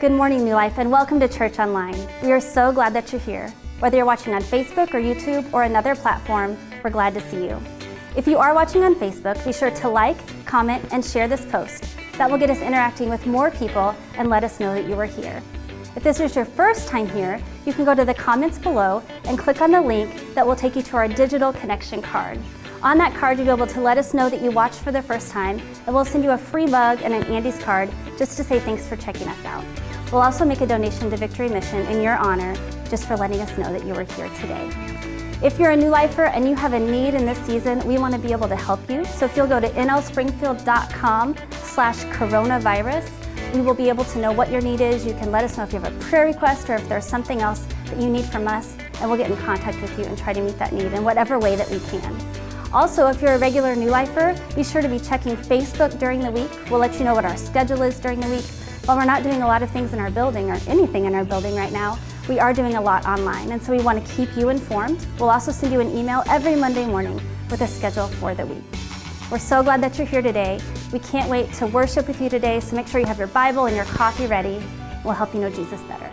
Good morning, New Life, and welcome to Church Online. We are so glad that you're here. Whether you're watching on Facebook or YouTube or another platform, we're glad to see you. If you are watching on Facebook, be sure to like, comment, and share this post. That will get us interacting with more people and let us know that you are here. If this is your first time here, you can go to the comments below and click on the link that will take you to our digital connection card. On that card, you'll be able to let us know that you watched for the first time, and we'll send you a free mug and an Andy's card just to say thanks for checking us out. We'll also make a donation to Victory Mission in your honor, just for letting us know that you were here today. If you're a new lifer and you have a need in this season, we want to be able to help you. So if you'll go to nlspringfield.com/coronavirus, we will be able to know what your need is. You can let us know if you have a prayer request or if there's something else that you need from us, and we'll get in contact with you and try to meet that need in whatever way that we can. Also, if you're a regular new lifer, be sure to be checking Facebook during the week. We'll let you know what our schedule is during the week. While we're not doing a lot of things in our building or anything in our building right now, we are doing a lot online, and so we want to keep you informed. We'll also send you an email every Monday morning with a schedule for the week. We're so glad that you're here today. We can't wait to worship with you today, so make sure you have your Bible and your coffee ready. We'll help you know Jesus better.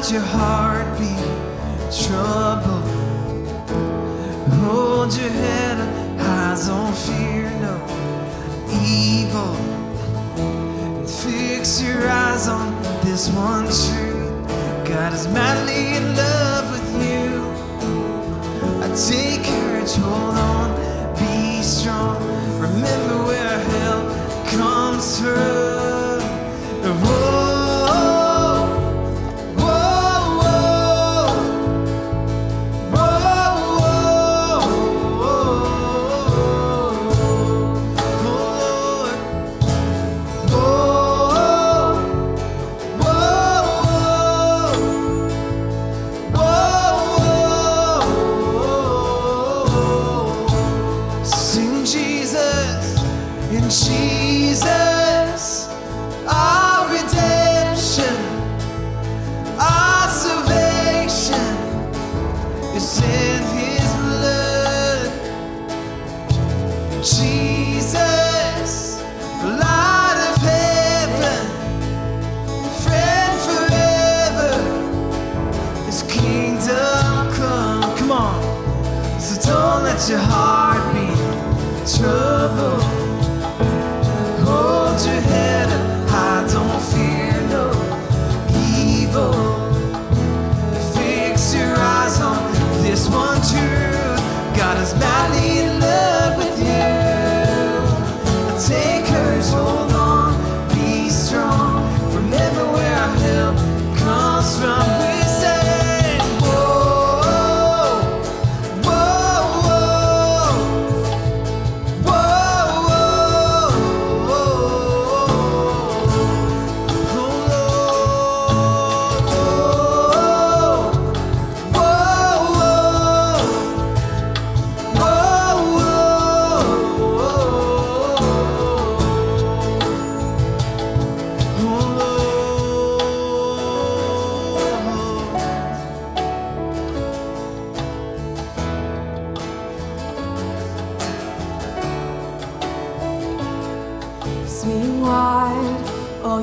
Your heart be troubled. Hold your head up, eyes on fear, no evil. And fix your eyes on this one truth: God is madly in love with you. Take courage, hold on, be strong. Remember where help comes from. Jesus, our Redeemer.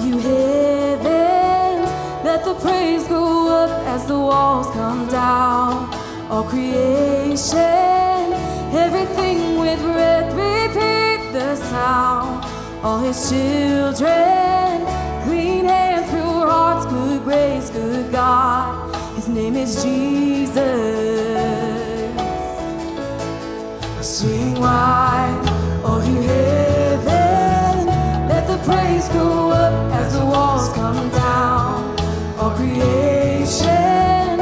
you heavens, let the praise go up as the walls come down. All creation, everything with breath, repeat the sound. All his children, clean hands, pure hearts, good grace, good God. His name is Jesus. Swing wide, all you heaven, let the praise go up as the walls come down. All creation,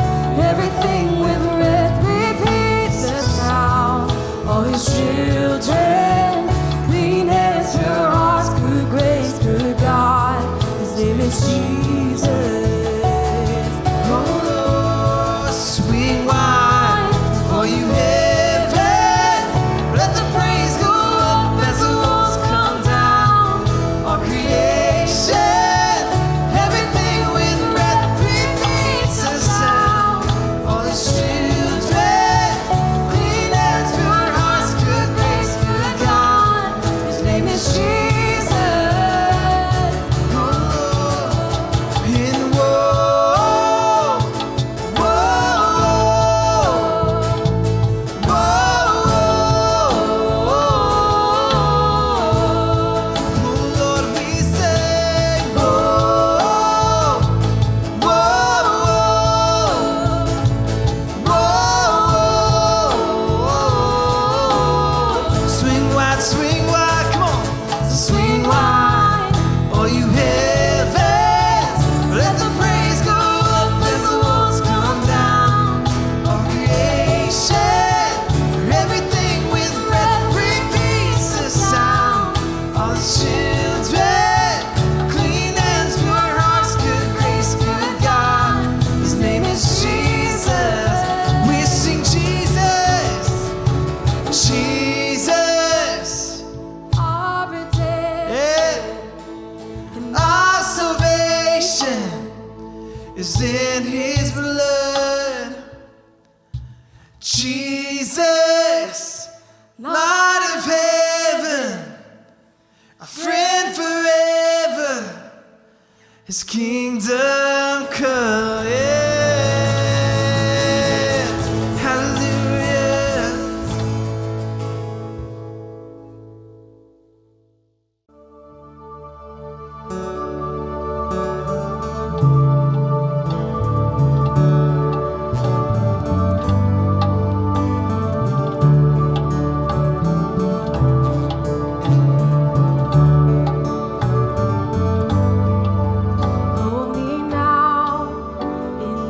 everything with breath, repeats the sound. All his children, clean hands, pure hearts, good grace, good God. His name is Jesus. Oh, swing wide, all you heaven, let the praise go up as the walls come down. All creation, everything with breath repeats the sound. All his children, clean hands, pure hearts, good grace, good God. His name is Jesus. Oh, in whoa, whoa, whoa, Lord, we say, whoa, whoa. Swing wide, come on. Swing wide, all you heavens, let the praise go up as the walls come down. All creation, everything with breath repeats the sound. All the children, clean hands, pure hearts, good grace, good God. His name is Jesus. We sing Jesus, Jesus. Our redemption, Yeah. Our salvation is in his blood. Jesus, light of heaven, a friend forever, his kingdom come. Yeah. Hallelujah. hold me now in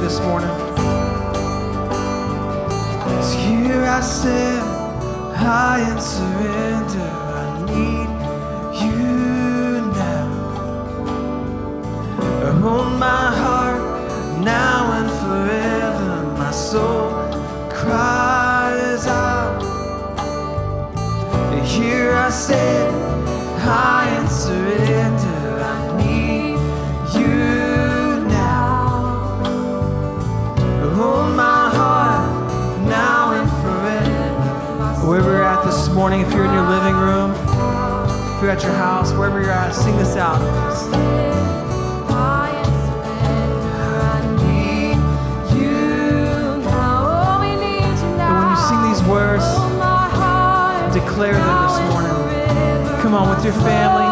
this morning. So here I stand, high in surrender. I need you now. Hold my heart now and forever. My soul cries out. Here I stand, high in surrender. I need you now. Hold my heart now and forever. Wherever you're at this morning, if you're in your living room, if you're at your house, wherever you're at, sing this out. Words, declare them this morning. Come on, with your family,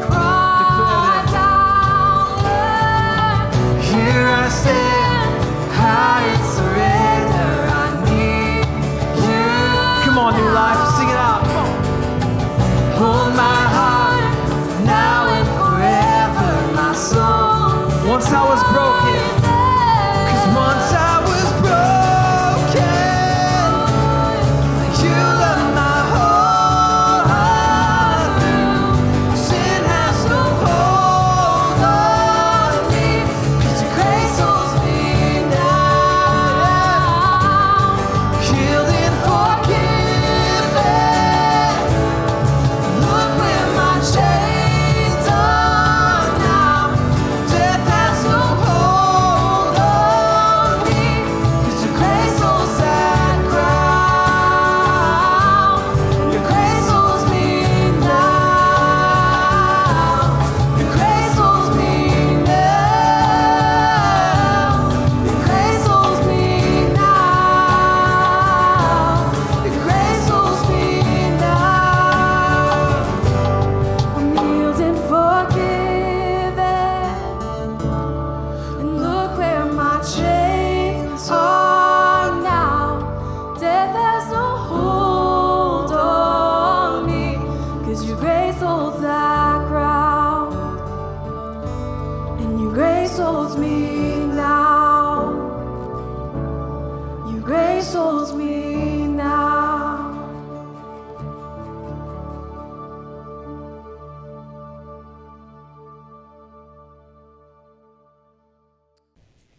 declare them. Here I stand, high in surrender. I need you. Come on, New Life, sing it out. Come on. Hold my heart now and forever. My soul. Once I was broken, 'cause once I was broken.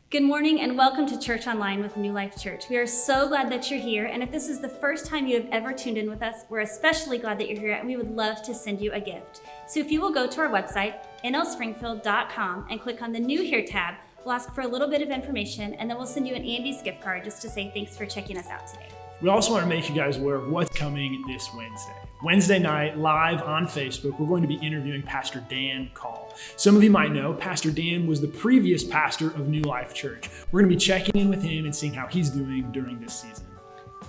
Good morning and welcome to Church Online with New Life Church. We are so glad that you're here, and if this is the first time you have ever tuned in with us, we're especially glad that you're here, and we would love to send you a gift. So if you will go to our website, nlspringfield.com, and click on the New Here tab, we'll ask for a little bit of information, and then we'll send you an Andy's gift card just to say thanks for checking us out today. We also want to make you guys aware of what's coming this Wednesday. Wednesday night, live on Facebook, we're going to be interviewing Pastor Dan Call. Some of you might know Pastor Dan was the previous pastor of New Life Church. We're going to be checking in with him and seeing how he's doing during this season.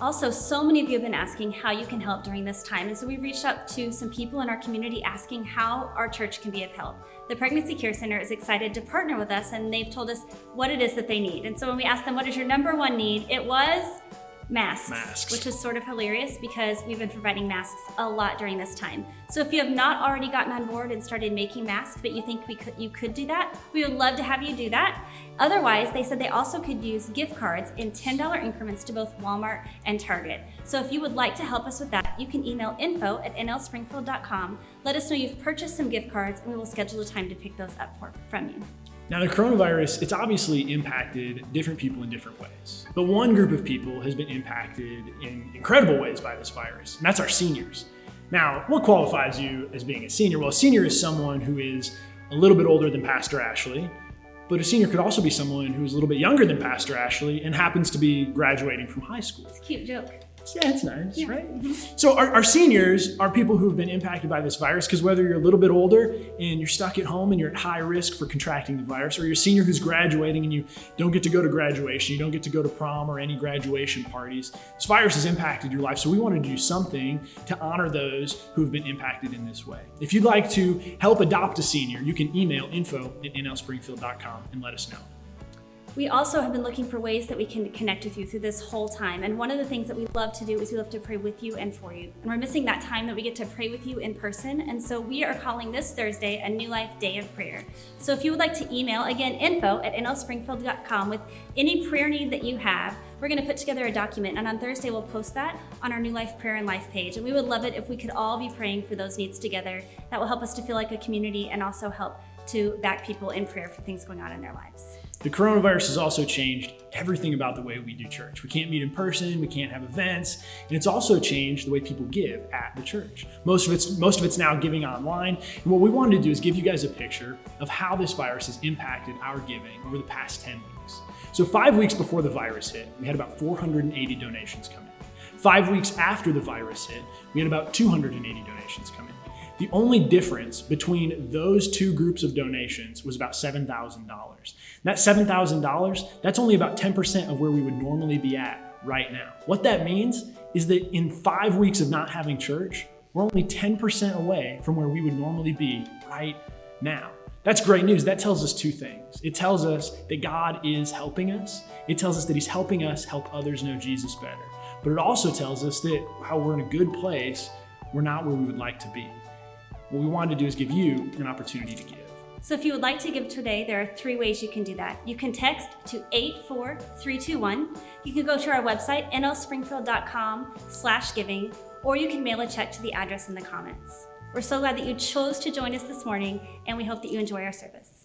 Also, so many of you have been asking how you can help during this time, and so we reached out to some people in our community asking how our church can be of help. The Pregnancy Care Center is excited to partner with us, and they've told us what it is that they need. And so when we asked them, what is your number one need? It was masks, which is sort of hilarious because we've been providing masks a lot during this time. So if you have not already gotten on board and started making masks, but you think you could do that, we would love to have you do that. Otherwise, they said they also could use gift cards in $10 increments to both Walmart and Target. So if you would like to help us with that, you can email info@nlspringfield.com. Let us know you've purchased some gift cards, and we will schedule a time to pick those up from you. Now, the coronavirus, it's obviously impacted different people in different ways. But one group of people has been impacted in incredible ways by this virus, and that's our seniors. Now, what qualifies you as being a senior? Well, a senior is someone who is a little bit older than Pastor Ashley, but a senior could also be someone who is a little bit younger than Pastor Ashley and happens to be graduating from high school. It's a cute joke. Yeah, it's nice, right? Mm-hmm. So our seniors are people who have been impacted by this virus because whether you're a little bit older and you're stuck at home and you're at high risk for contracting the virus, or you're a senior who's graduating and you don't get to go to graduation, you don't get to go to prom or any graduation parties, this virus has impacted your life. So we wanted to do something to honor those who have been impacted in this way. If you'd like to help adopt a senior, you can email info@nlspringfield.com and let us know. We also have been looking for ways that we can connect with you through this whole time. And one of the things that we love to do is we love to pray with you and for you. And we're missing that time that we get to pray with you in person. And so we are calling this Thursday a New Life Day of Prayer. So if you would like to email, again, info@nlspringfield.com with any prayer need that you have, we're going to put together a document. And on Thursday, we'll post that on our New Life Prayer and Life page. And we would love it if we could all be praying for those needs together. That will help us to feel like a community and also help to back people in prayer for things going on in their lives. The coronavirus has also changed everything about the way we do church. We can't meet in person, we can't have events, and it's also changed the way people give at the church. Most of it's now giving online, and what we wanted to do is give you guys a picture of how this virus has impacted our giving over the past 10 weeks. So 5 weeks before the virus hit, we had about 480 donations come in. 5 weeks after the virus hit, we had about 280 donations come in. The only difference between those two groups of donations was about $7,000. That $7,000, that's only about 10% of where we would normally be at right now. What that means is that in 5 weeks of not having church, we're only 10% away from where we would normally be right now. That's great news. That tells us two things. It tells us that God is helping us. It tells us that He's helping us help others know Jesus better. But it also tells us that while we're in a good place, we're not where we would like to be. What we wanted to do is give you an opportunity to give. So if you would like to give today, there are 3 ways you can do that. You can text to 84321. You can go to our website, nlspringfield.com/giving, or you can mail a check to the address in the comments. We're so glad that you chose to join us this morning, and we hope that you enjoy our service.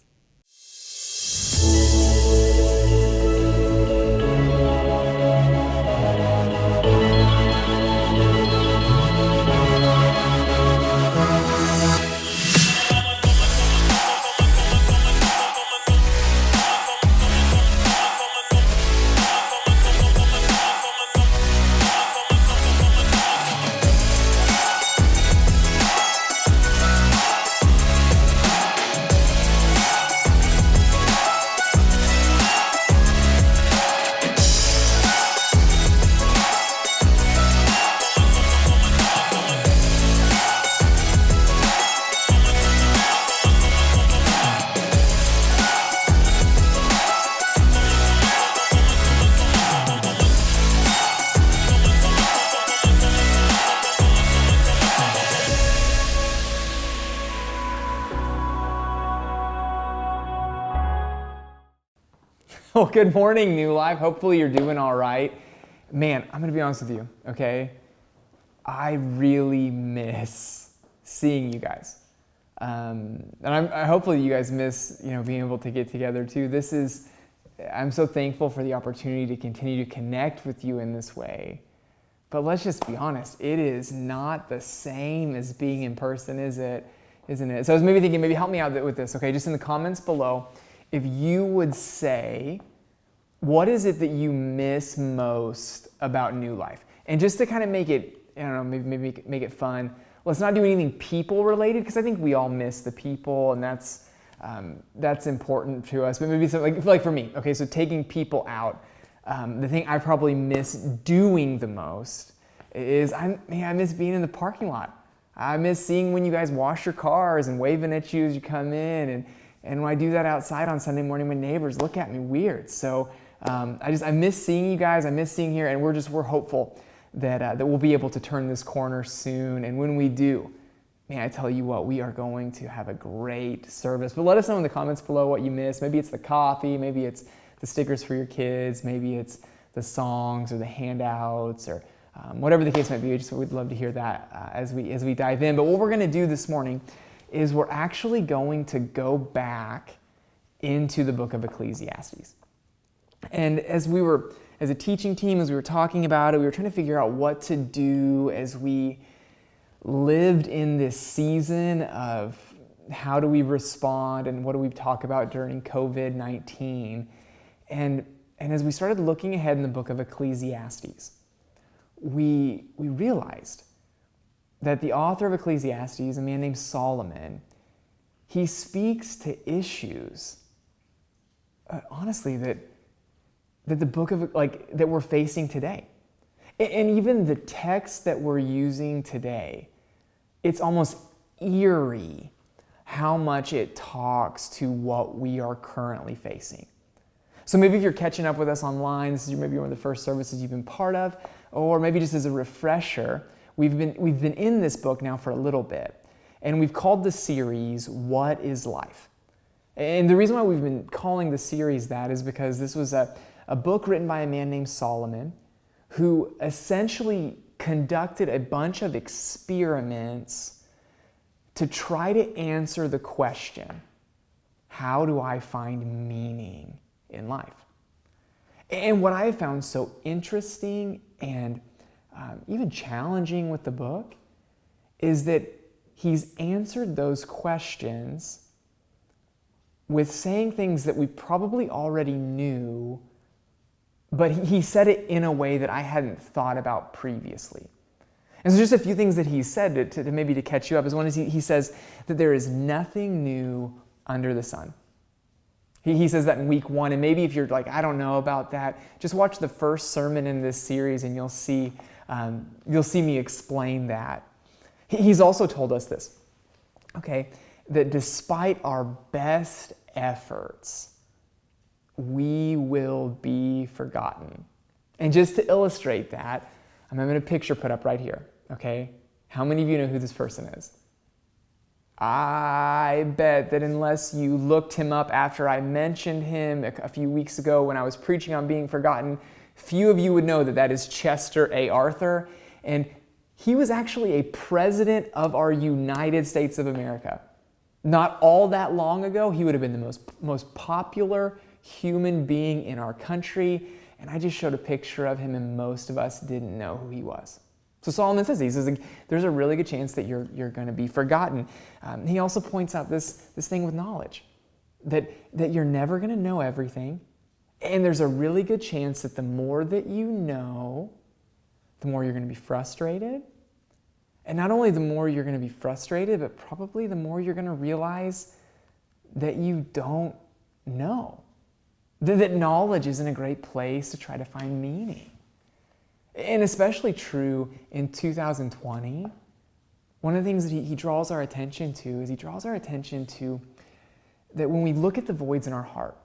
Well, good morning, New Life. Hopefully you're doing all right. Man, I'm going to be honest with you, okay? I really miss seeing you guys. And hopefully you guys miss, being able to get together too. I'm so thankful for the opportunity to continue to connect with you in this way. But let's just be honest, it is not the same as being in person, is it? Isn't it? So I was maybe thinking, help me out with this, okay? Just in the comments below, if you would say, what is it that you miss most about New Life? And just to kind of make it, maybe make it fun, let's not do anything people related, because I think we all miss the people, and that's important to us. But maybe something like for me, okay, so taking people out, the thing I probably miss doing the most is I miss being in the parking lot. I miss seeing when you guys wash your cars and waving at you as you come in, and when I do that outside on Sunday morning, my neighbors look at me weird. So I miss seeing you guys. I miss seeing here, and we're hopeful that we'll be able to turn this corner soon. And when we do, man, I tell you what, we are going to have a great service. But let us know in the comments below what you miss. Maybe it's the coffee, maybe it's the stickers for your kids, maybe it's the songs or the handouts, or whatever the case might be. We'd love to hear that as we dive in. But what we're going to do this morning is we're actually going to go back into the book of Ecclesiastes. And as a teaching team, as we were talking about it, we were trying to figure out what to do as we lived in this season of how do we respond and what do we talk about during COVID-19. And as we started looking ahead in the book of Ecclesiastes, we realized that the author of Ecclesiastes, a man named Solomon, he speaks to issues, honestly, that the book of, that we're facing today. And even the text that we're using today, it's almost eerie how much it talks to what we are currently facing. So maybe if you're catching up with us online, this is maybe one of the first services you've been part of, or maybe just as a refresher, we've been in this book now for a little bit, and we've called the series, What is Life? And the reason why we've been calling the series that is because this was a book written by a man named Solomon, who essentially conducted a bunch of experiments to try to answer the question, how do I find meaning in life? And what I have found so interesting and even challenging with the book is that he's answered those questions with saying things that we probably already knew, but he said it in a way that I hadn't thought about previously. And so just a few things that he said to maybe to catch you up is one is he says that there is nothing new under the sun. He says that in week 1, and maybe if you're like, I don't know about that, just watch the first sermon in this series and you'll see me explain that. He's also told us this, okay, that despite our best efforts, we will be forgotten. And just to illustrate that, I'm having a picture put up right here, okay? How many of you know who this person is? I bet that unless you looked him up after I mentioned him a few weeks ago when I was preaching on being forgotten, few of you would know that that is Chester A. Arthur. And he was actually a president of our United States of America. Not all that long ago, he would have been the most popular human being in our country. And I just showed a picture of him and most of us didn't know who he was. So Solomon says, he says, there's a really good chance that you're going to be forgotten. He also points out this thing with knowledge, that you're never going to know everything. And there's a really good chance that the more that you know, the more you're going to be frustrated. And not only the more you're going to be frustrated, but probably the more you're going to realize that you don't know. That knowledge isn't a great place to try to find meaning. And especially true in 2020, one of the things that he draws our attention to is he draws our attention to that when we look at the voids in our heart,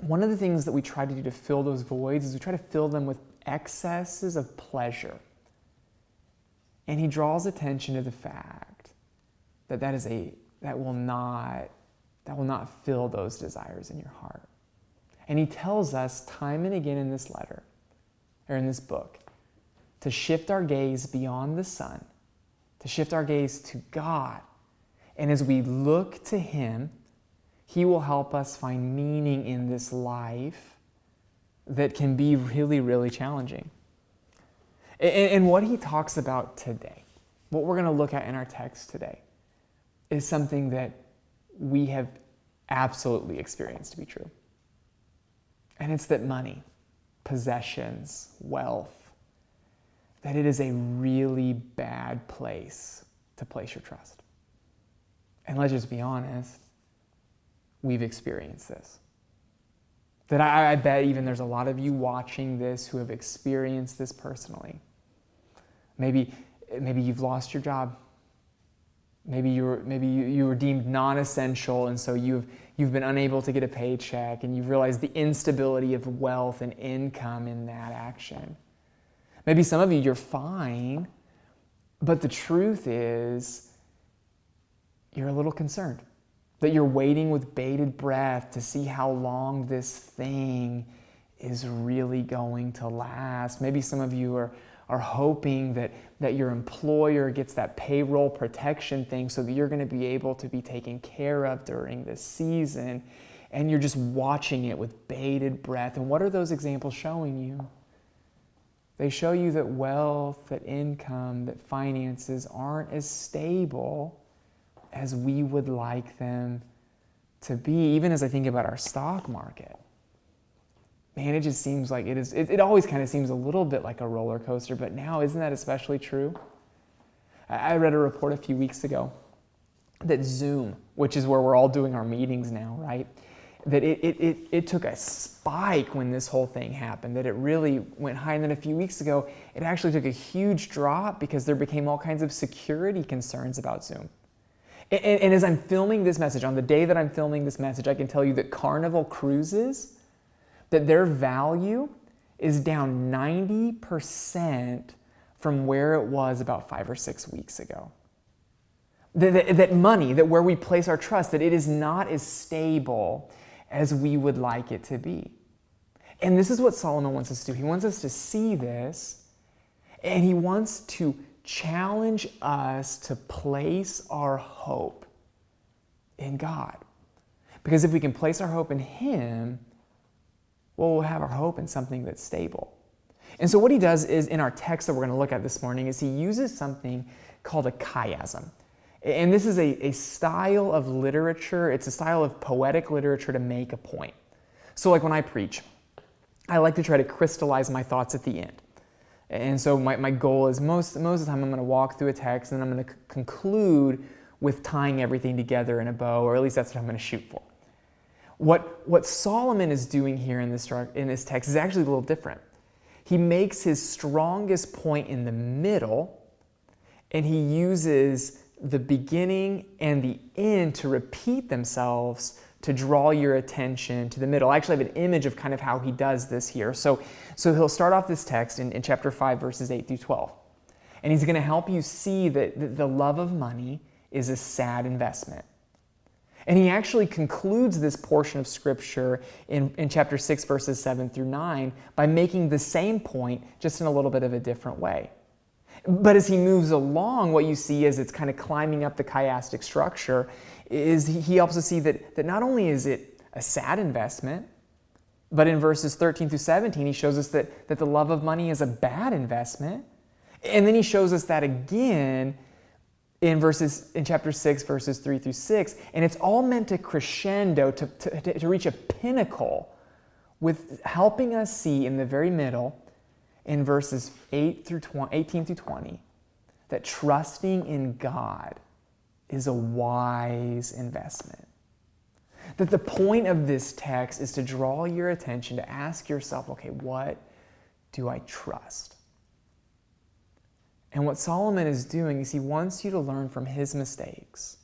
one of the things that we try to do to fill those voids is we try to fill them with excesses of pleasure. And he draws attention to the fact that that will not fill those desires in your heart. And he tells us time and again in this letter, or in this book, to shift our gaze beyond the sun, to shift our gaze to God. And as we look to him, he will help us find meaning in this life that can be really, really challenging. And what he talks about today, what we're going to look at in our text today, is something that we have absolutely experienced to be true. And it's that money, possessions, wealth, that it is a really bad place to place your trust. And let's just be honest, we've experienced this. That I bet even there's a lot of you watching this who have experienced this personally. Maybe you've lost your job. Maybe you were deemed non-essential, and so you've been unable to get a paycheck, and you've realized the instability of wealth and income in that action. Maybe some of you, you're fine, but the truth is you're a little concerned, that you're waiting with bated breath to see how long this thing is really going to last. Maybe some of you are hoping that your employer gets that payroll protection thing so that you're going to be able to be taken care of during this season, and you're just watching it with bated breath. And what are those examples showing you? They show you that wealth, that income, that finances aren't as stable as we would like them to be, even as I think about our stock market. Man, it just seems like it always kind of seems a little bit like a roller coaster, but now isn't that especially true? I read a report a few weeks ago that Zoom, which is where we're all doing our meetings now, right? That it took a spike when this whole thing happened, that it really went high. And then a few weeks ago, it actually took a huge drop because there became all kinds of security concerns about Zoom. And as I'm filming this message, on the day that I'm filming this message, I can tell you that Carnival Cruises that their value is down 90% from where it was about 5 or 6 weeks ago. That money, that where we place our trust, that it is not as stable as we would like it to be. And this is what Solomon wants us to do. He wants us to see this, and he wants to challenge us to place our hope in God. Because if we can place our hope in him, well, we'll have our hope in something that's stable. And so what he does is, in our text that we're going to look at this morning, is he uses something called a chiasm. And this is a style of literature. It's a style of poetic literature to make a point. So like when I preach, I like to try to crystallize my thoughts at the end. And so my goal is most of the time I'm going to walk through a text and I'm going to conclude with tying everything together in a bow, or at least that's what I'm going to shoot for. What Solomon is doing here in this text is actually a little different. He makes his strongest point in the middle, and he uses the beginning and the end to repeat themselves to draw your attention to the middle. I actually have an image of kind of how he does this here. So he'll start off this text in chapter 5, verses 8 through 12. And he's going to help you see that the love of money is a sad investment. And he actually concludes this portion of Scripture in chapter 6, verses 7 through 9 by making the same point, just in a little bit of a different way. But as he moves along, what you see as it's kind of climbing up the chiastic structure is he helps us see that not only is it a sad investment, but in verses 13 through 17, he shows us that the love of money is a bad investment. And then he shows us that again in chapter 6, verses 3 through 6. And it's all meant to crescendo, to reach a pinnacle with helping us see in the very middle, in verses 18 through 20, that trusting in God is a wise investment. That the point of this text is to draw your attention to ask yourself, okay, what do I trust? And what Solomon is doing is he wants you to learn from his mistakes.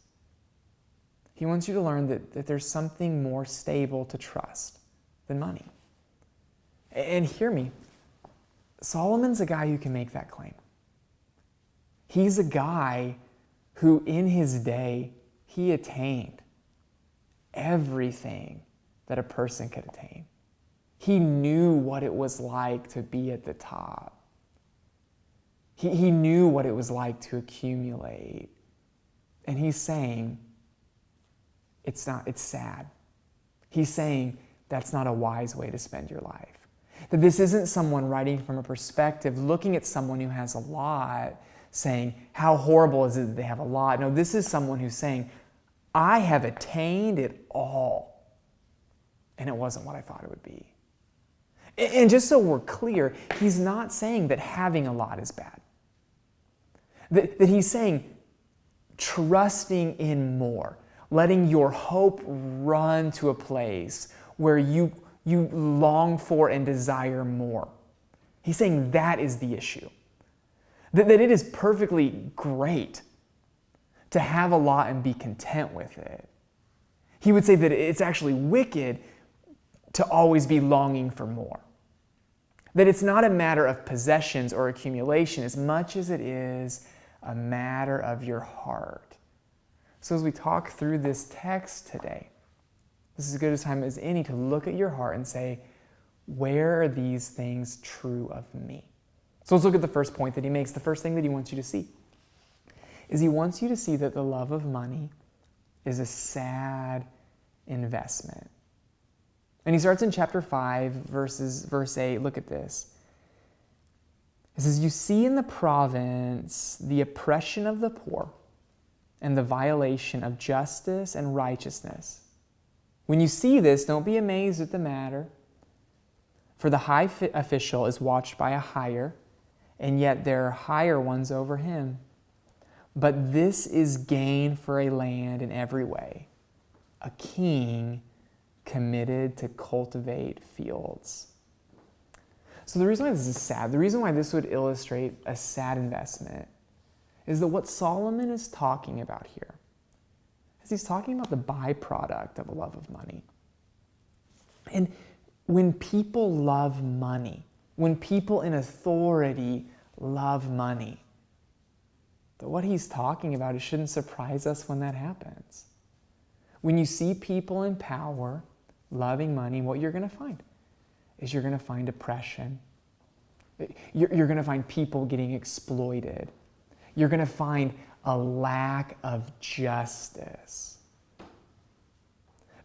He wants you to learn that there's something more stable to trust than money. And hear me, Solomon's a guy who can make that claim. He's a guy who in his day, he attained everything that a person could attain. He knew what it was like to be at the top. He knew what it was like to accumulate. And he's saying, it's sad. He's saying that's not a wise way to spend your life. That this isn't someone writing from a perspective, looking at someone who has a lot, saying, how horrible is it that they have a lot? No, this is someone who's saying, I have attained it all, and it wasn't what I thought it would be. And just so we're clear, he's not saying that having a lot is bad. That he's saying trusting in more, letting your hope run to a place where you long for and desire more. He's saying that is the issue. That it is perfectly great to have a lot and be content with it. He would say that it's actually wicked to always be longing for more. That it's not a matter of possessions or accumulation as much as it is a matter of your heart. So as we talk through this text today, this is as good a time as any to look at your heart and say, where are these things true of me? So let's look at the first point that he makes. The first thing that he wants you to see is he wants you to see that the love of money is a sad investment. And he starts in chapter 5, verse 8. Look at this. It says, you see in the province the oppression of the poor and the violation of justice and righteousness. When you see this, don't be amazed at the matter, for the high official is watched by a higher, and yet there are higher ones over him. But this is gain for a land in every way, a king committed to cultivate fields. So the reason why this is sad, the reason why this would illustrate a sad investment, is that what Solomon is talking about here is he's talking about the byproduct of a love of money. And when people love money, when people in authority love money, that what he's talking about, it shouldn't surprise us when that happens. When you see people in power loving money, what you're going to find is you're going to find oppression. You're going to find people getting exploited. You're going to find a lack of justice.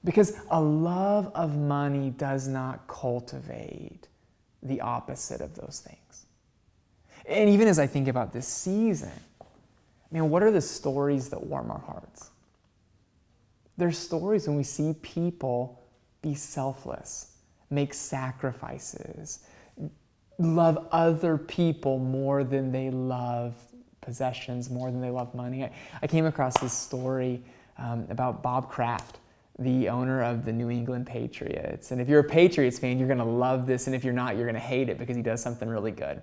Because a love of money does not cultivate the opposite of those things. And even as I think about this season, man, what are the stories that warm our hearts? There's stories when we see people be selfless, make sacrifices, love other people more than they love possessions, more than they love money. I came across this story about Bob Kraft, the owner of the New England Patriots. And if you're a Patriots fan, you're going to love this. And if you're not, you're going to hate it because he does something really good.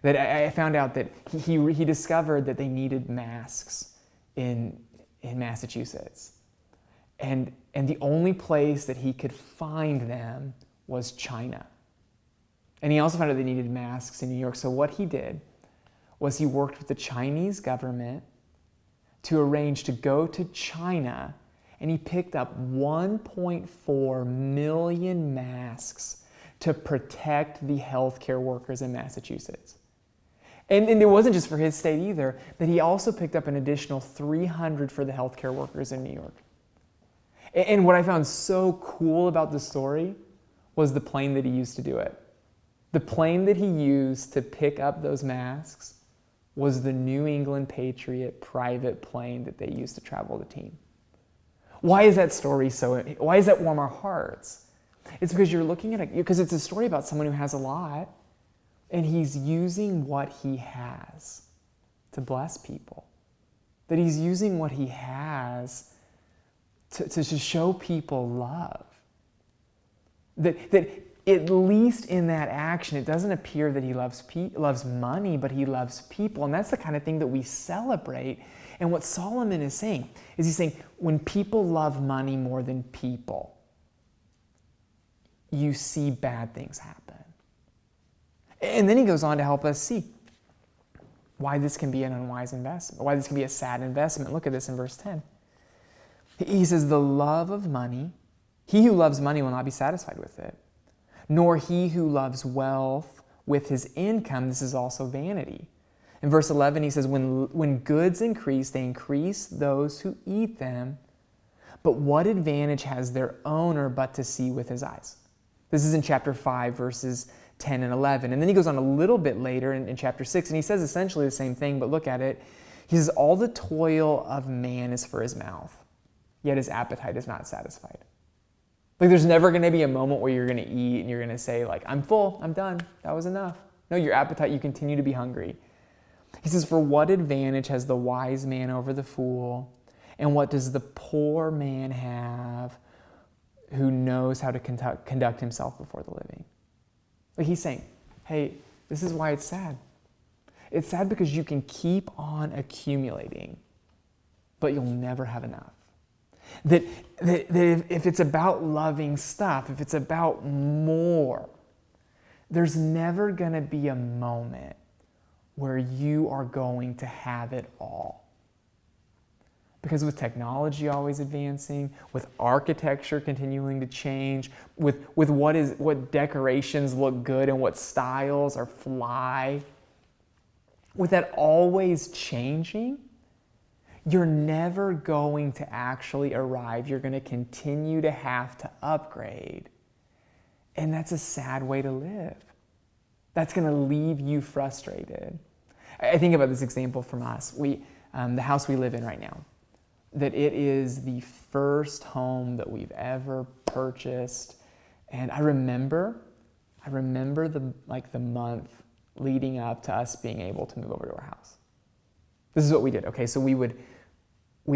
That I found out that he discovered that they needed masks in Massachusetts. And the only place that he could find them was China. And he also found out they needed masks in New York. So what he did was he worked with the Chinese government to arrange to go to China, and he picked up 1.4 million masks to protect the healthcare workers in Massachusetts. And it wasn't just for his state either, but he also picked up an additional 300 for the healthcare workers in New York. And what I found so cool about the story was the plane that he used to do it. The plane that he used to pick up those masks was the New England Patriot private plane that they used to travel the team. Why is that story why does that warm our hearts? It's because you're looking at because it's a story about someone who has a lot, and he's using what he has to bless people. That he's using what he has to show people love. That at least in that action, it doesn't appear that he loves money, but he loves people. And that's the kind of thing that we celebrate. And what Solomon is saying is he's saying, when people love money more than people, you see bad things happen. And then he goes on to help us see why this can be an unwise investment, why this can be a sad investment. Look at this in verse 10. He says, the love of money, he who loves money will not be satisfied with it, nor he who loves wealth with his income. This is also vanity. In verse 11, he says, when goods increase, they increase those who eat them. But what advantage has their owner but to see with his eyes? This is in chapter 5, verses 10 and 11. And then he goes on a little bit later in chapter 6, and he says essentially the same thing, but look at it. He says, all the toil of man is for his mouth, yet his appetite is not satisfied. Like, there's never going to be a moment where you're going to eat and you're going to say, like, I'm full, I'm done, that was enough. No, your appetite, you continue to be hungry. He says, for what advantage has the wise man over the fool? And what does the poor man have who knows how to conduct himself before the living? Like, he's saying, hey, this is why it's sad. It's sad because you can keep on accumulating, but you'll never have enough. That if it's about loving stuff, if it's about more, there's never going to be a moment where you are going to have it all. Because with technology always advancing, with architecture continuing to change, with what decorations look good and what styles are fly, with that always changing, you're never going to actually arrive. You're going to continue to have to upgrade. And that's a sad way to live. That's going to leave you frustrated. I think about this example from us. The house we live in right now, that it is the first home that we've ever purchased. And I remember the month leading up to us being able to move over to our house. This is what we did. Okay, so we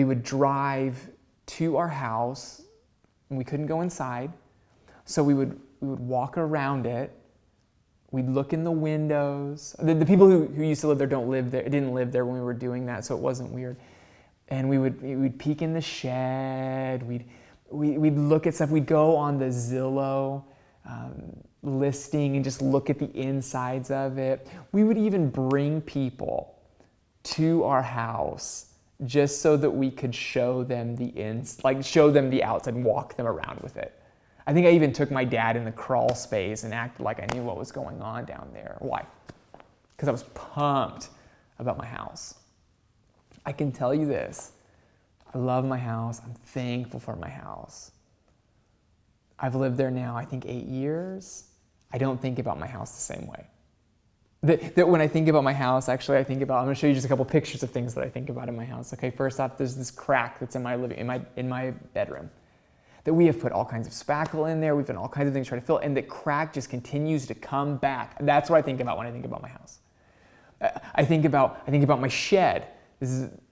would drive to our house, and we couldn't go inside. So we would walk around it. We'd look in the windows. The people who used to live there didn't live there when we were doing that, so it wasn't weird. And we'd peek in the shed. We'd look at stuff. We'd go on the Zillow listing and just look at the insides of it. We would even bring people to our house just so that we could show them show them the outside and walk them around with it. I think I even took my dad in the crawl space and acted like I knew what was going on down there. Why? Because I was pumped about my house. I can tell you this, I love my house. I'm thankful for my house. I've lived there now, I think 8 years. I don't think about my house the same way. That when I think about my house, actually, I'm going to show you just a couple pictures of things that I think about in my house. Okay, first off, there's this crack that's in my bedroom. That we have put all kinds of spackle in there. We've done all kinds of things to try to fill it, and the crack just continues to come back. That's what I think about when I think about my house. I think about my shed.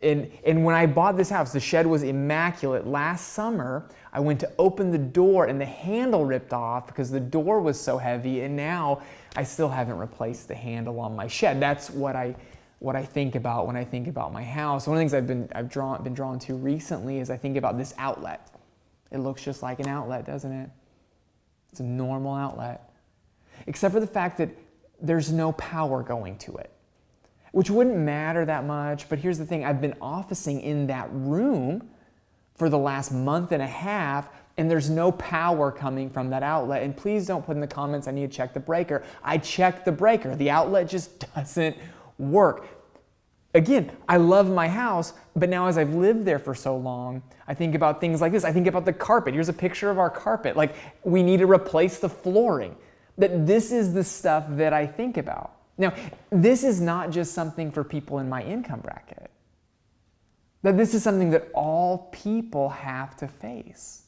And when I bought this house, the shed was immaculate. Last summer, I went to open the door and the handle ripped off because the door was so heavy, and now I still haven't replaced the handle on my shed. That's what I think about when I think about my house. One of the things I've been drawn to recently is I think about this outlet. It looks just like an outlet, doesn't it? It's a normal outlet. Except for the fact that there's no power going to it, which wouldn't matter that much. But here's the thing, I've been officing in that room for the last month and a half, and there's no power coming from that outlet. And please don't put in the comments, I need to check the breaker. I checked the breaker. The outlet just doesn't work. Again, I love my house, but now as I've lived there for so long, I think about things like this. I think about the carpet. Here's a picture of our carpet. Like, we need to replace the flooring. That this is the stuff that I think about. Now, this is not just something for people in my income bracket. That this is something that all people have to face.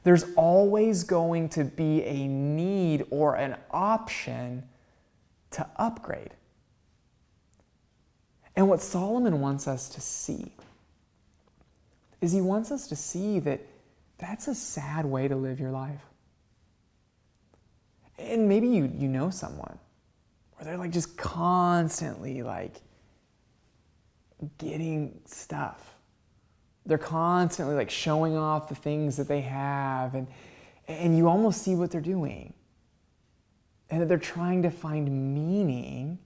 There's always going to be a need or an option to upgrade. And what Solomon wants us to see is he wants us to see that that's a sad way to live your life. And maybe you know someone where they're like just constantly like getting stuff. They're constantly like showing off the things that they have, and you almost see what they're doing. And that they're trying to find meaning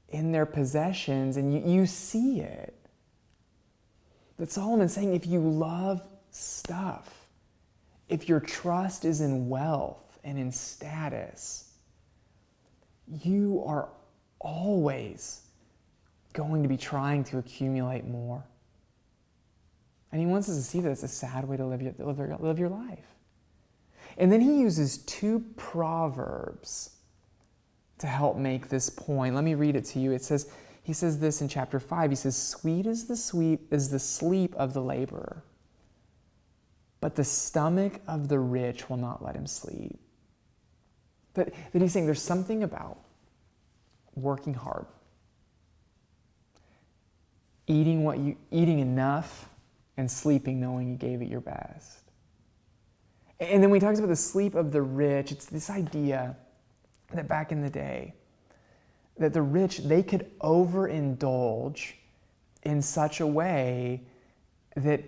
in their possessions, and you see it. That Solomon's saying, if you love stuff, if your trust is in wealth and in status, you are always going to be trying to accumulate more. And he wants us to see that it's a sad way to live your life. And then he uses 2 proverbs to help make this point. Let me read it to you. He says this in chapter 5. He says, sweet is the sleep of the laborer, but the stomach of the rich will not let him sleep. That he's saying there's something about working hard, eating enough, and sleeping knowing you gave it your best. And then when he talks about the sleep of the rich, it's this idea that back in the day, that the rich, they could overindulge in such a way that,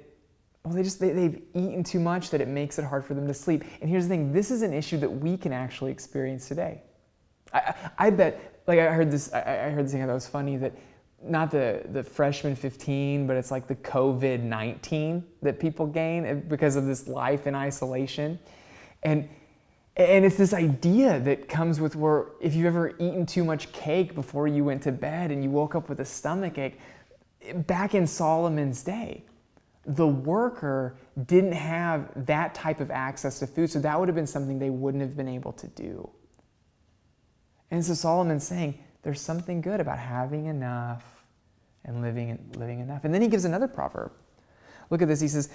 well, they've eaten too much that it makes it hard for them to sleep. And here's the thing, this is an issue that we can actually experience today. I bet, like I heard this thing I thought was funny, that not the freshman 15, but it's like the COVID-19 that people gain because of this life in isolation. And it's this idea that comes with where if you've ever eaten too much cake before you went to bed and you woke up with a stomachache, back in Solomon's day, the worker didn't have that type of access to food, so that would have been something they wouldn't have been able to do. And so Solomon's saying there's something good about having enough and living enough. And then he gives another proverb. Look at this. He says,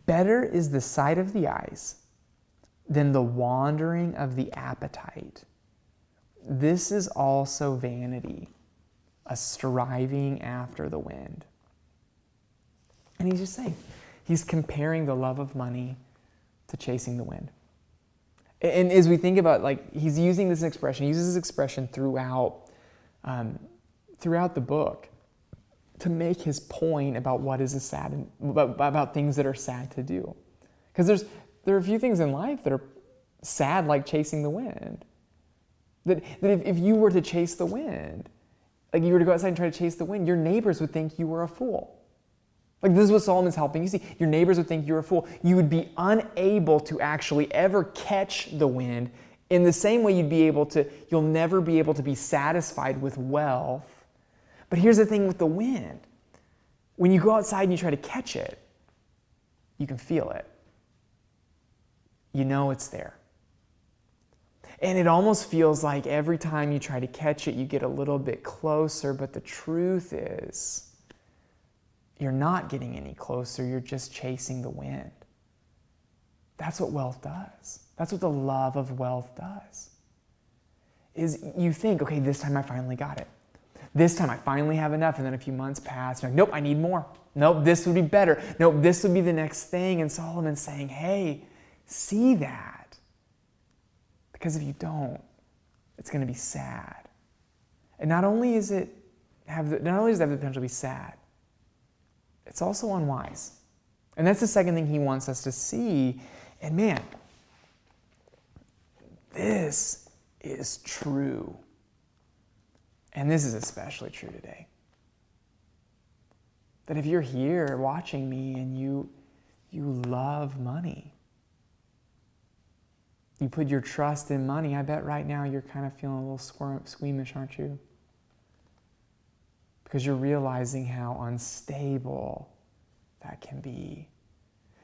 better is the sight of the eyes than the wandering of the appetite. This is also vanity, a striving after the wind. And he's just saying, he's comparing the love of money to chasing the wind. And as we think about, like, he's using this expression, he uses this expression throughout the book to make his point about what is about things that are sad to do. Because there are a few things in life that are sad like chasing the wind. That if you were to chase the wind, like you were to go outside and try to chase the wind, your neighbors would think you were a fool. Like this is what Solomon's helping you see. Your neighbors would think you're a fool. You would be unable to actually ever catch the wind in the same way you'll never be able to be satisfied with wealth. But here's the thing with the wind. When you go outside and you try to catch it, you can feel it. You know it's there. And it almost feels like every time you try to catch it, you get a little bit closer, but the truth is, you're not getting any closer, you're just chasing the wind. That's what wealth does. That's what the love of wealth does. Is you think, okay, this time I finally got it. This time I finally have enough, and then a few months pass, and you're like, nope, I need more. Nope, this would be better. Nope, this would be the next thing. And Solomon's saying, hey, see that. Because if you don't, it's going to be sad. And not only does it have the potential to be sad, it's also unwise. And that's the second thing he wants us to see. And man, this is true. And this is especially true today. That if you're here watching me and you love money, you put your trust in money, I bet right now you're kind of feeling a little squeamish, aren't you? Because you're realizing how unstable that can be.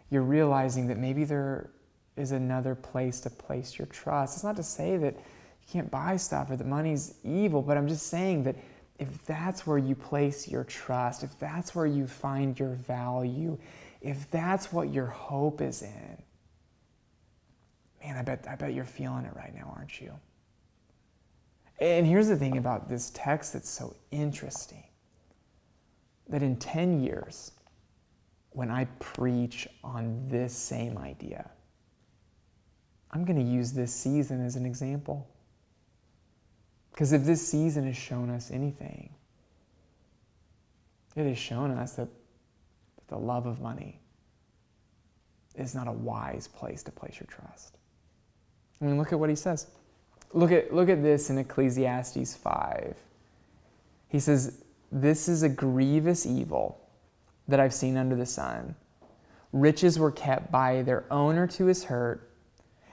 You're realizing that maybe there is another place to place your trust. It's not to say that you can't buy stuff or that money's evil, but I'm just saying that if that's where you place your trust, if that's where you find your value, if that's what your hope is in, man, I bet you're feeling it right now, aren't you? And here's the thing about this text that's so interesting. That in 10 years, when I preach on this same idea, I'm going to use this season as an example. Because if this season has shown us anything, it has shown us that the love of money is not a wise place to place your trust. I mean, look at what he says. Look at this in Ecclesiastes 5. He says, "This is a grievous evil that I've seen under the sun. Riches were kept by their owner to his hurt,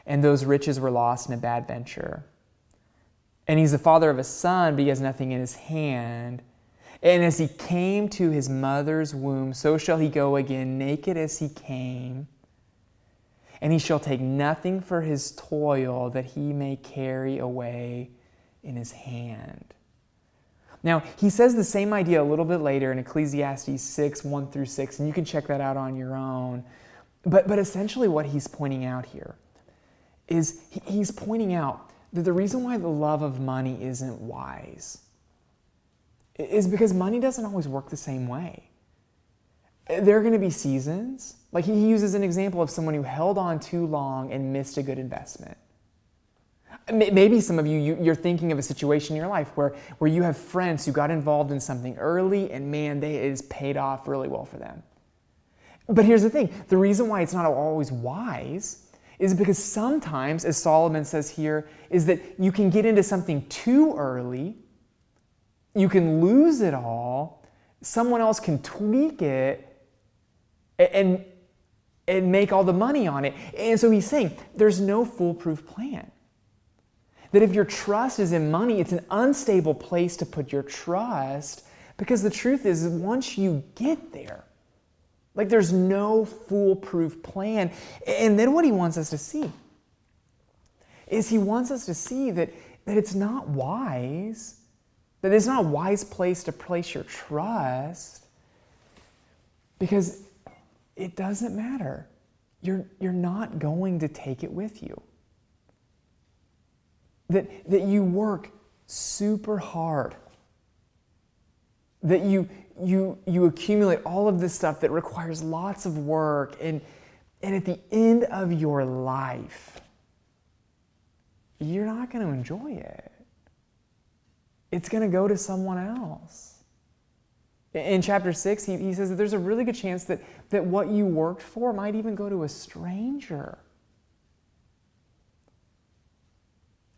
and those riches were lost in a bad venture. And he's the father of a son, but he has nothing in his hand. And as he came to his mother's womb, so shall he go again, naked as he came. And he shall take nothing for his toil that he may carry away in his hand." Now, he says the same idea a little bit later in Ecclesiastes 6, 1 through 6, and you can check that out on your own. But essentially what he's pointing out here is he's pointing out that the reason why the love of money isn't wise is because money doesn't always work the same way. There are going to be seasons, like he uses an example of someone who held on too long and missed a good investment. Maybe some of you're thinking of a situation in your life where you have friends who got involved in something early and man, it has paid off really well for them. But here's the thing, the reason why it's not always wise is because sometimes, as Solomon says here, is that you can get into something too early, you can lose it all, someone else can tweak it and make all the money on it. And so he's saying there's no foolproof plan. That if your trust is in money, it's an unstable place to put your trust, because the truth is once you get there, like there's no foolproof plan. And then what he wants us to see is he wants us to see that it's not wise, that it's not a wise place to place your trust, because it doesn't matter. You're not going to take it with you. That you work super hard, that you accumulate all of this stuff that requires lots of work, and at the end of your life, you're not going to enjoy it. It's going to go to someone else. In chapter 6, he says that there's a really good chance that what you worked for might even go to a stranger.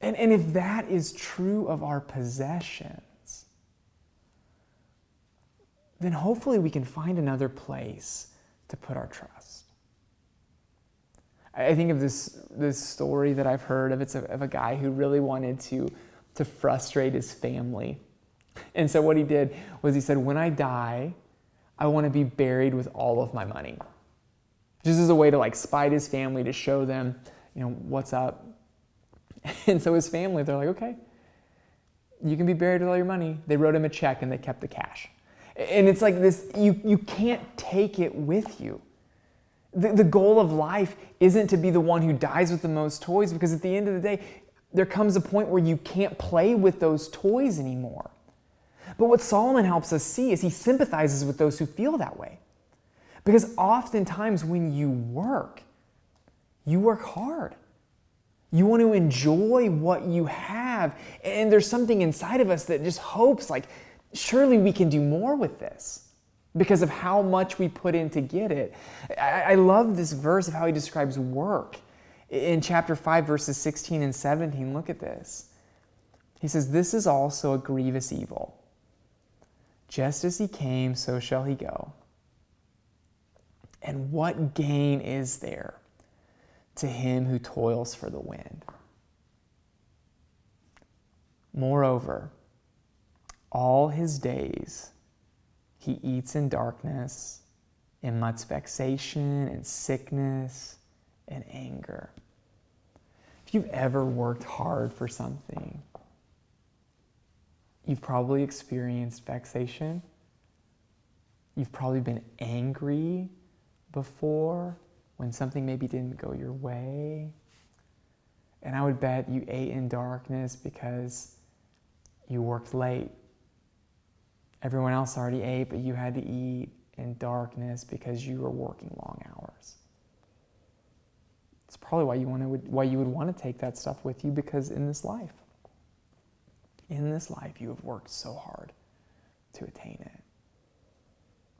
And if that is true of our possessions, then hopefully we can find another place to put our trust. I think of this story that I've heard of. It's of a guy who really wanted to frustrate his family. And so what he did was he said, when I die, I want to be buried with all of my money. Just as a way to like spite his family, to show them, what's up. And so his family, they're like, okay, you can be buried with all your money. They wrote him a check and they kept the cash. And it's like this, you can't take it with you. The goal of life isn't to be the one who dies with the most toys, because at the end of the day, there comes a point where you can't play with those toys anymore. But what Solomon helps us see is he sympathizes with those who feel that way. Because oftentimes when you work hard. You want to enjoy what you have. And there's something inside of us that just hopes, like, surely we can do more with this because of how much we put in to get it. I love this verse of how he describes work. In chapter 5, verses 16 and 17, look at this. He says, this is also a grievous evil. Just as he came, so shall he go. And what gain is there to him who toils for the wind? Moreover, all his days he eats in darkness, in much vexation and sickness and anger. If you've ever worked hard for something, you've probably experienced vexation. You've probably been angry before when something maybe didn't go your way. And I would bet you ate in darkness because you worked late. Everyone else already ate, but you had to eat in darkness because you were working long hours. It's probably why you would want to take that stuff with you, because in this life you have worked so hard to attain it.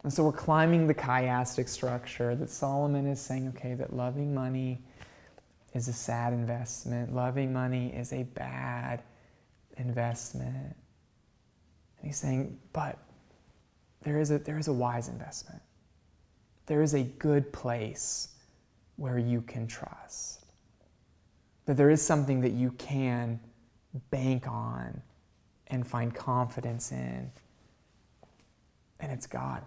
And so we're climbing the chiastic structure that Solomon is saying, okay, that loving money is a sad investment. Loving money is a bad investment. And he's saying, but there is a wise investment. There is a good place where you can trust. That there is something that you can bank on and find confidence in. And it's God.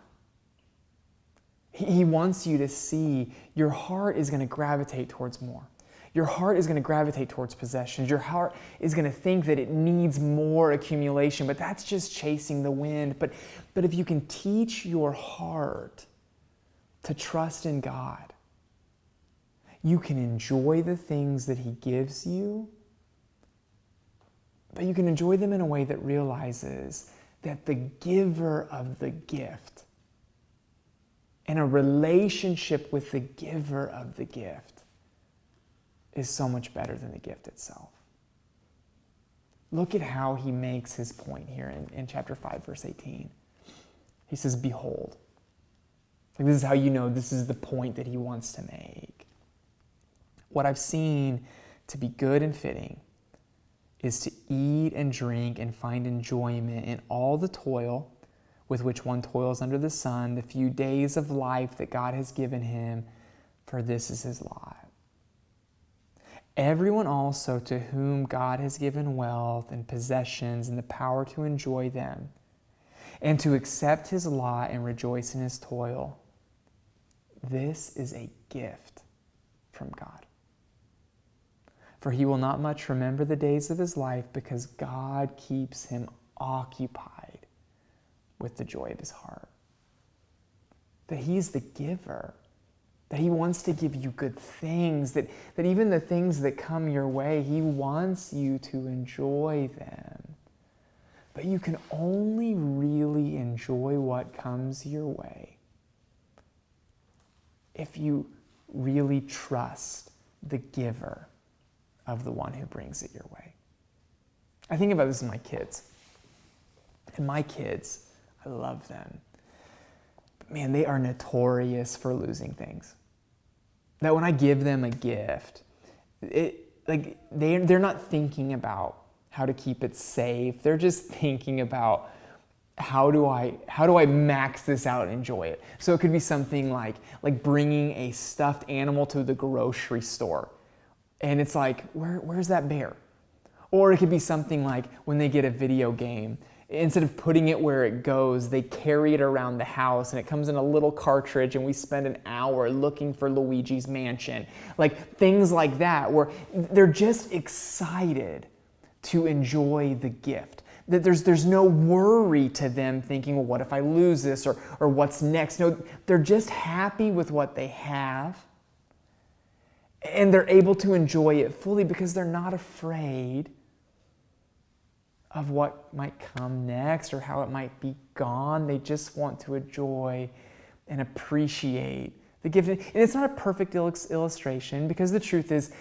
He wants you to see your heart is going to gravitate towards more. Your heart is going to gravitate towards possessions. Your heart is going to think that it needs more accumulation, but that's just chasing the wind. But if you can teach your heart to trust in God, you can enjoy the things that He gives you, but you can enjoy them in a way that realizes that the giver of the gift and a relationship with the giver of the gift is so much better than the gift itself. Look at how he makes his point here in chapter 5, verse 18. He says, behold. Like, this is how you know this is the point that he wants to make. What I've seen to be good and fitting is to eat and drink and find enjoyment in all the toil with which one toils under the sun, the few days of life that God has given him, for this is his lot. Everyone also to whom God has given wealth and possessions and the power to enjoy them, and to accept his lot and rejoice in his toil, this is a gift from God. For he will not much remember the days of his life, because God keeps him occupied with the joy of his heart. That he's the giver. That he wants to give you good things. That even the things that come your way, he wants you to enjoy them. But you can only really enjoy what comes your way if you really trust the giver of the one who brings it your way. I think about this in my kids. And my kids, I love them. But man, they are notorious for losing things. That when I give them a gift, like they're not thinking about how to keep it safe. They're just thinking about how do I max this out and enjoy it. So it could be something like bringing a stuffed animal to the grocery store, and it's like, where's that bear? Or it could be something like when they get a video game, instead of putting it where it goes, they carry it around the house and it comes in a little cartridge and we spend an hour looking for Luigi's Mansion. Like things like that, where they're just excited to enjoy the gift. That there's no worry to them thinking, well, what if I lose this, or what's next? No, they're just happy with what they have, and they're able to enjoy it fully because they're not afraid of what might come next or how it might be gone. They just want to enjoy and appreciate the gift. And it's not a perfect illustration, because the truth is,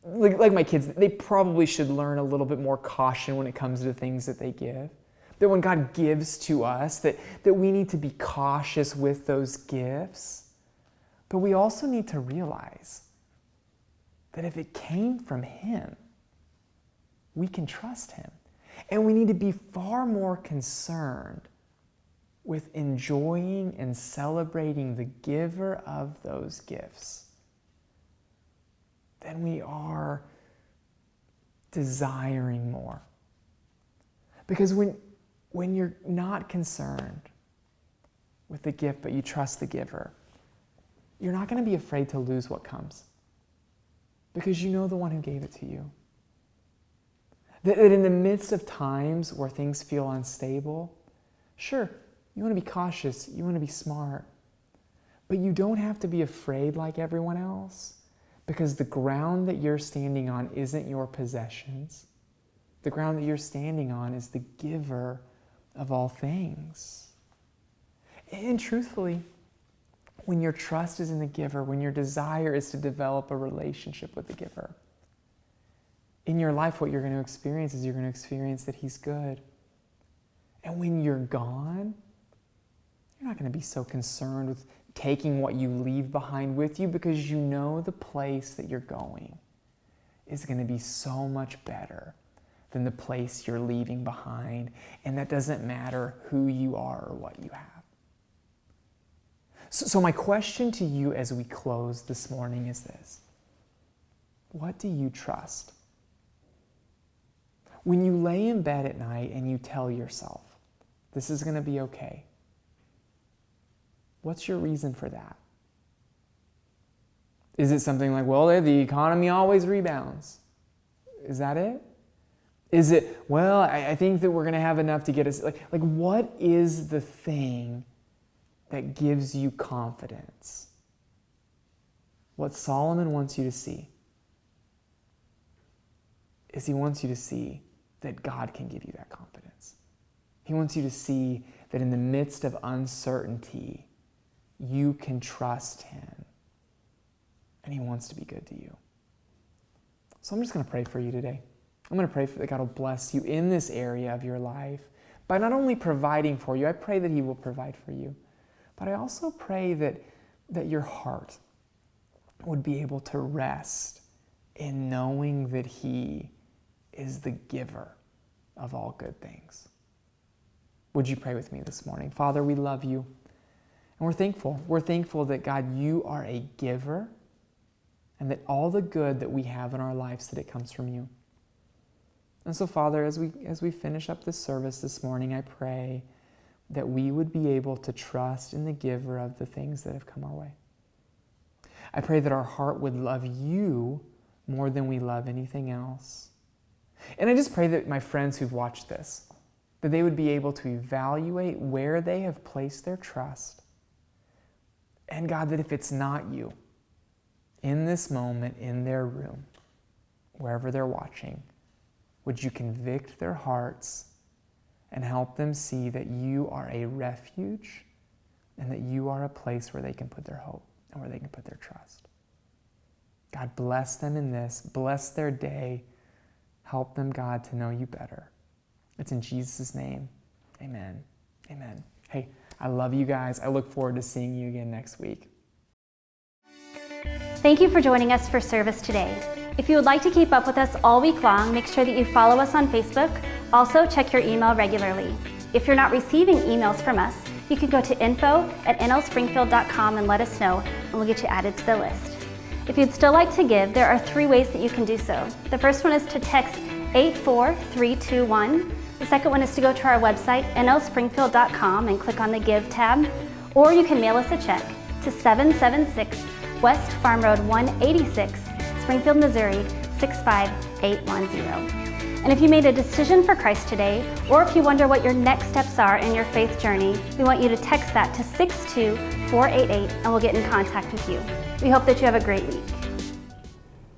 like my kids, they probably should learn a little bit more caution when it comes to the things that they give. That when God gives to us, that we need to be cautious with those gifts. But we also need to realize that if it came from Him, we can trust Him. And we need to be far more concerned with enjoying and celebrating the giver of those gifts than we are desiring more. Because when you're not concerned with the gift, but you trust the giver, you're not going to be afraid to lose what comes, because you know the one who gave it to you. That in the midst of times where things feel unstable, sure, you want to be cautious, you want to be smart, but you don't have to be afraid like everyone else, because the ground that you're standing on isn't your possessions. The ground that you're standing on is the giver of all things. And truthfully, when your trust is in the giver, when your desire is to develop a relationship with the giver, in your life, what you're going to experience is you're going to experience that He's good. And when you're gone, you're not going to be so concerned with taking what you leave behind with you, because you know the place that you're going is going to be so much better than the place you're leaving behind. And that doesn't matter who you are or what you have. So my question to you as we close this morning is this: what do you trust? When you lay in bed at night and you tell yourself, this is going to be okay, what's your reason for that? Is it something like, well, the economy always rebounds? Is that it? Is it, well, I think that we're going to have enough to get us, like what is the thing that gives you confidence? What Solomon wants you to see is he wants you to see that God can give you that confidence. He wants you to see that in the midst of uncertainty, you can trust Him. And He wants to be good to you. So I'm just going to pray for you today. I'm going to pray that God will bless you in this area of your life by not only providing for you. I pray that He will provide for you. But I also pray that your heart would be able to rest in knowing that He is the giver of all good things. Would you pray with me this morning? Father, we love you, and we're thankful. We're thankful that, God, you are a giver, and that all the good that we have in our lives, that it comes from you. And so, Father, as we finish up this service this morning, I pray that we would be able to trust in the giver of the things that have come our way. I pray that our heart would love you more than we love anything else. And I just pray that my friends who've watched this, that they would be able to evaluate where they have placed their trust. And God, that if it's not you, in this moment, in their room, wherever they're watching, would you convict their hearts and help them see that you are a refuge and that you are a place where they can put their hope and where they can put their trust. God, bless them in this. Bless their day. Help them, God, to know you better. It's in Jesus' name. Amen. Amen. Hey, I love you guys. I look forward to seeing you again next week. Thank you for joining us for service today. If you would like to keep up with us all week long, make sure that you follow us on Facebook. Also, check your email regularly. If you're not receiving emails from us, you can go to info@nlspringfield.com and let us know, and we'll get you added to the list. If you'd still like to give, there are 3 ways that you can do so. The first one is to text 84321. The second one is to go to our website, nlspringfield.com, and click on the Give tab. Or you can mail us a check to 776 West Farm Road 186, Springfield, Missouri 65810. And if you made a decision for Christ today, or if you wonder what your next steps are in your faith journey, we want you to text that to 62488 and we'll get in contact with you. We hope that you have a great week.